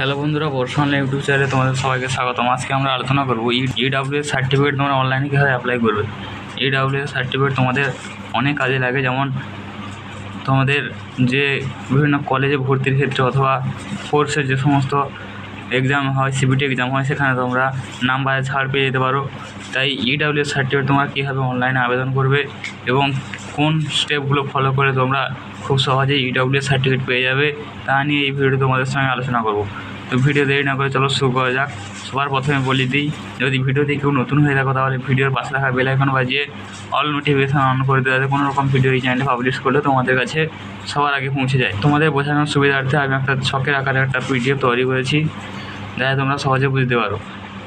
Hello বন্ধুরা, বর্ষণ YouTube চ্যানেলে তোমাদের সবাইকে স্বাগতম। আজকে আমরা আলোচনা করবো EWS সার্টিফিকেট তোমরা অনলাইনে কীভাবে অ্যাপ্লাই করবে। EWS সার্টিফিকেট তোমাদের অনেক কাজে লাগে, যেমন তোমাদের যে বিভিন্ন কলেজে ভর্তির ক্ষেত্রে অথবা কোর্সের যে সমস্ত এক্সাম হয়, সিবিটি এক্সাম হয়, সেখানে তোমরা নাম্বারে ছাড় পেয়ে যেতে পারো। তাই EWS সার্টিফিকেট তোমরা কীভাবে অনলাইনে আবেদন করবে এবং কোন স্টেপগুলো ফলো করে তোমরা খুব সহজেই EWS সার্টিফিকেট পেয়ে যাবে, তা নিয়ে এই ভিডিওটি তোমাদের সঙ্গে আলোচনা করব। তো ভিডিও দেরি না করে চলো শুরু করা যাক। সবার প্রথমে বলে দিই, যদি ভিডিওতে কেউ নতুন হয়ে থাকো তাহলে ভিডিওর পাশে থাকা বেল আইকন বাজিয়ে অল নোটিফিকেশান অন করে দেওয়া যায়। কোনো রকম ভিডিও এই চ্যানেলে পাবলিশ করলে তোমাদের কাছে সবার আগে পৌঁছে যায়। তোমাদের বোঝানোর সুবিধার্থে আমি একটা ছকের আকারে একটা PDF তৈরি করেছি, যাতে তোমরা সহজে বুঝতে পারো।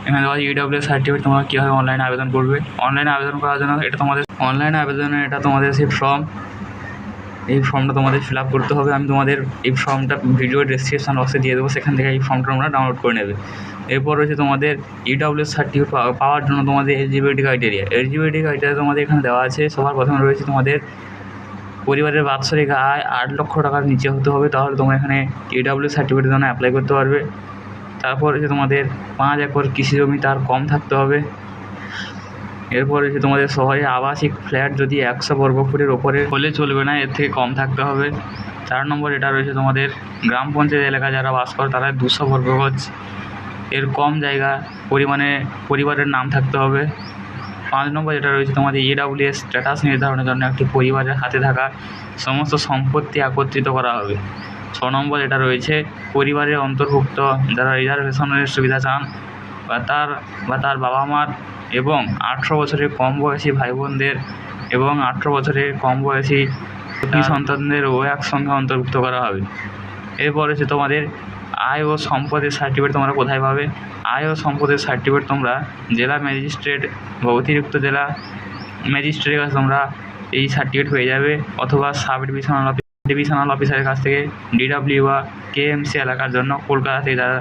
এখানে দেওয়া EWS সার্টিফিকেট তোমরা কীভাবে অনলাইনে আবেদন করবে। অনলাইনে আবেদন করার জন্য এটা তোমাদের সেই ফর্ম, এই ফর্মটা তোমাদের ফিল আপ করতে হবে। আমি তোমাদের এই ফর্মটা ভিডিও ডেসক্রিপশন বক্সে দিয়ে দেবো, সেখান থেকে এই ফর্মটা তোমরা ডাউনলোড করে নেবে। এরপর রয়েছে তোমাদের EWS সার্টিফিকেট পাওয়ার জন্য তোমাদের এলিজিবিলিটি ক্রাইটেরিয়া তোমাদের এখানে দেওয়া আছে। সবার প্রথমে রয়েছে তোমাদের পরিবারের বাৎসরিক আয় 8 লক্ষ টাকার নিচে হতে হবে, তাহলে তোমরা এখানে EWS সার্টিফিকেটের জন্য অ্যাপ্লাই করতে পারবে। তারপর রয়েছে তোমাদের 5 একর কৃষি জমি তার কম থাকতে হবে। এরপর রয়েছে তোমাদের শহরে আবাসিক ফ্ল্যাট যদি 100 বর্গফুটের ওপরে হলে চলবে না, এর থেকে কম থাকতে হবে। 4 নম্বর এটা রয়েছে তোমাদের গ্রাম পঞ্চায়েত এলাকা যারা বাস করে তারা 200 বর্গগজ এর কম জায়গা পরিমাণে পরিবারের নাম থাকতে হবে। 5 নম্বর যেটা রয়েছে তোমাদের EWS স্ট্যাটাস নির্ধারণের জন্য একটি পরিবারের হাতে থাকা সমস্ত সম্পত্তি একত্রিত করা হবে। 6 নম্বর এটা রয়েছে পরিবারের অন্তর্ভুক্ত যারা রিজার্ভেশনের সুবিধা চান বা তার বাবা মার এবং 18 বছরের কম বয়সী ভাই বোনদের এবং 18 বছরের কম বয়সী সন্তানদেরও একসঙ্গে অন্তর্ভুক্ত করা হবে। এরপর হচ্ছে তোমাদের আয় ও সম্পদের সার্টিফিকেট তোমরা কোথায় পাবে। আয় ও সম্পদের সার্টিফিকেট তোমরা জেলা ম্যাজিস্ট্রেট বা অতিরিক্ত জেলা ম্যাজিস্ট্রেটের কাছে তোমরা এই সার্টিফিকেট পেয়ে যাবে, অথবা সাব ডিভিশনাল অফিসারের কাছ থেকে DW বা KMC এলাকার জন্য কলকাতা থেকে যারা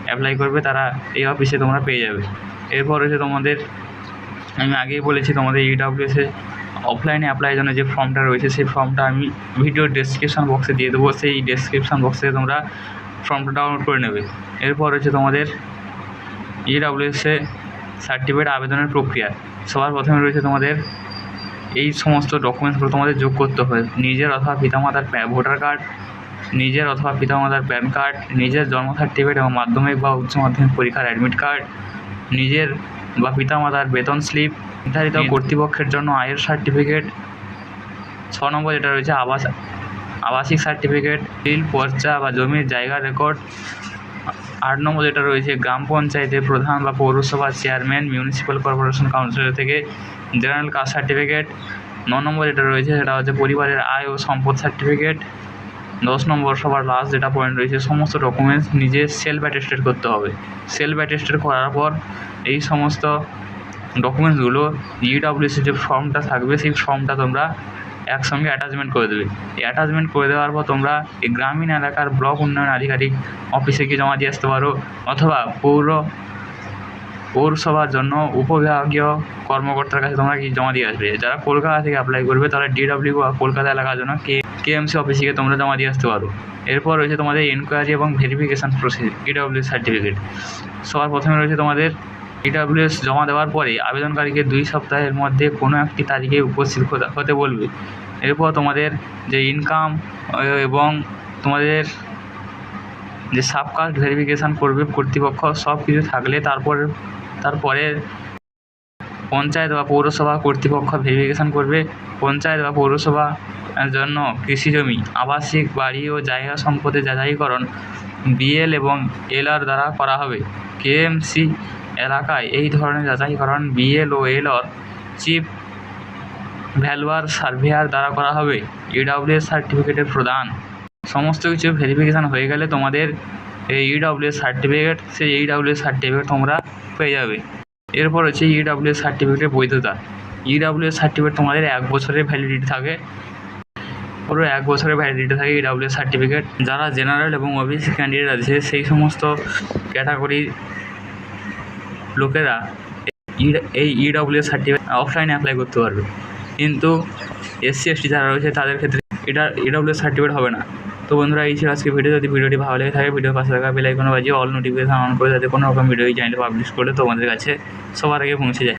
অ্যাপ্লাই করবে তারা এই অফিসে তোমরা পেয়ে যাবে। এরপর হচ্ছে তোমাদের, আমি আগেই বলেছি, তোমাদের EWS অফলাইনে অ্যাপ্লাইয়ের জন্য যে ফর্মটা রয়েছে সেই ফর্মটা আমি ভিডিওর ডেসক্রিপশন বক্সে দিয়ে দেবো, সেই ডেসক্রিপশন বক্সে তোমরা ফর্মটা ডাউনলোড করে নেবে। এরপর হচ্ছে তোমাদের EWS সার্টিফিকেট আবেদনের প্রক্রিয়া। সবার প্রথমে রয়েছে তোমাদের এই সমস্ত ডকুমেন্টসগুলো তোমাদের যোগ করতে হবে। নিজের অথবা পিতামাতার ভোটার কার্ড, নিজের অথবা পিতামাতার প্যান কার্ড, নিজের জন্ম সার্টিফিকেট এবং মাধ্যমিক বা উচ্চ মাধ্যমিক পরীক্ষার অ্যাডমিট কার্ড, নিজের বা পিতামাতার বেতন স্লিপ, নির্ধারিত কর্তৃপক্ষের জন্য আয়ের সার্টিফিকেট। 6 নম্বর যেটা রয়েছে আবাসিক সার্টিফিকেট, বিল, পর্চা বা জমির জায়গা রেকর্ড। 8 নম্বর যেটা রয়েছে গ্রাম পঞ্চায়েতের প্রধান বা পৌরসভার চেয়ারম্যান, মিউনিসিপ্যাল কর্পোরেশন কাউন্সিলর থেকে জেনারেল কাস্ট সার্টিফিকেট। 9 নম্বর যেটা রয়েছে সেটা হচ্ছে পরিবারের আয় ও সম্পদ সার্টিফিকেট। 10 নম্বর সবার লাস্ট যেটা পয়েন্ট রয়েছে, সমস্ত ডকুমেন্টস নিজে সেলফ অ্যাটেস্টেড করতে হবে। সেলফ অ্যাটেস্টেড করার পর এই সমস্ত ডকুমেন্টসগুলো EWS যে ফর্মটা থাকবে সেই ফর্মটা তোমরা একসঙ্গে অ্যাটাচমেন্ট করে দেবে। এই অ্যাটাচমেন্ট করে দেওয়ার পর তোমরা এই গ্রামীণ এলাকার ব্লক উন্নয়ন আধিকারিক অফিসে গিয়ে জমা দিয়ে আসতে পারো, অথবা পৌরসভার জন্য উপবিভাগীয় কর্মকর্তার কাছে তোমরা কি জমা দিয়ে আসবে। যারা কলকাতা থেকে অ্যাপ্লাই করবে তারা DW বা কলকাতা এলাকার জন্য KMC অফিসে গিয়ে তোমরা জমা দিয়ে আসতে পারো। এরপর রয়েছে তোমাদের এনকোয়ারি এবং ভেরিফিকেশান প্রসেস EWS সার্টিফিকেট। সবার প্রথমে রয়েছে তোমাদের EWS জমা দেওয়ার পরে আবেদনকারীকে 2 সপ্তাহের মধ্যে কোনো একটি তারিখে উপস্থিত হতে বলবে। এরপর তোমাদের যে ইনকাম এবং তোমাদের যে সাবকাস্ট ভেরিফিকেশান করবে কর্তৃপক্ষ, সব কিছু থাকলে তারপরে পঞ্চায়েত বা পৌরসভা কর্তৃপক্ষ ভেরিফিকেশান করবে। পঞ্চায়েত বা পৌরসভার জন্য কৃষি জমি, আবাসিক বাড়ি ও জায়গা সম্পদের যাচাইকরণ BL এবং LR দ্বারা করা হবে। KMC এলাকায় এই ধরনের যাচাইকরণ BL ও LR চিফ ভ্যালুয়ার সার্ভেয়ার দ্বারা করা হবে। EWS সার্টিফিকেটের প্রদান, সমস্ত কিছু ভেরিফিকেশান হয়ে গেলে তোমাদের এই EWS সার্টিফিকেট, সেই EWS সার্টিফিকেট তোমরা পেয়ে যাবে। এরপর হচ্ছে EWS সার্টিফিকেটের বৈধতা। EWS সার্টিফিকেট তোমাদের 1 বছরের ভ্যালিডিটি থাকে, পুরো 1 বছরের ভ্যালিডিটি থাকে EWS সার্টিফিকেট। যারা জেনারেল এবং OBC ক্যান্ডিডেট আছে সেই সমস্ত ক্যাটাগরির লোকেরা এই EWS সার্টিফিকেট অফলাইনে অ্যাপ্লাই করতে পারবে, কিন্তু SC ST যারা রয়েছে তাদের ক্ষেত্রে এটা EWS সার্টিফিকেট হবে না। তো বন্ধুরা এই ছিল আজকে ভিডিও। যদি ভিডিওটি ভালো লেগে থাকে ভিডিওর পাশে থাকা বেল আইকন বাজিয়ে অল নোটিফিকেশন অন করে, যাতে কোনো রকম ভিডিও এই চ্যানেলে পাবলিশ করলে তোমাদের কাছে সবার আগে পৌঁছে যায়।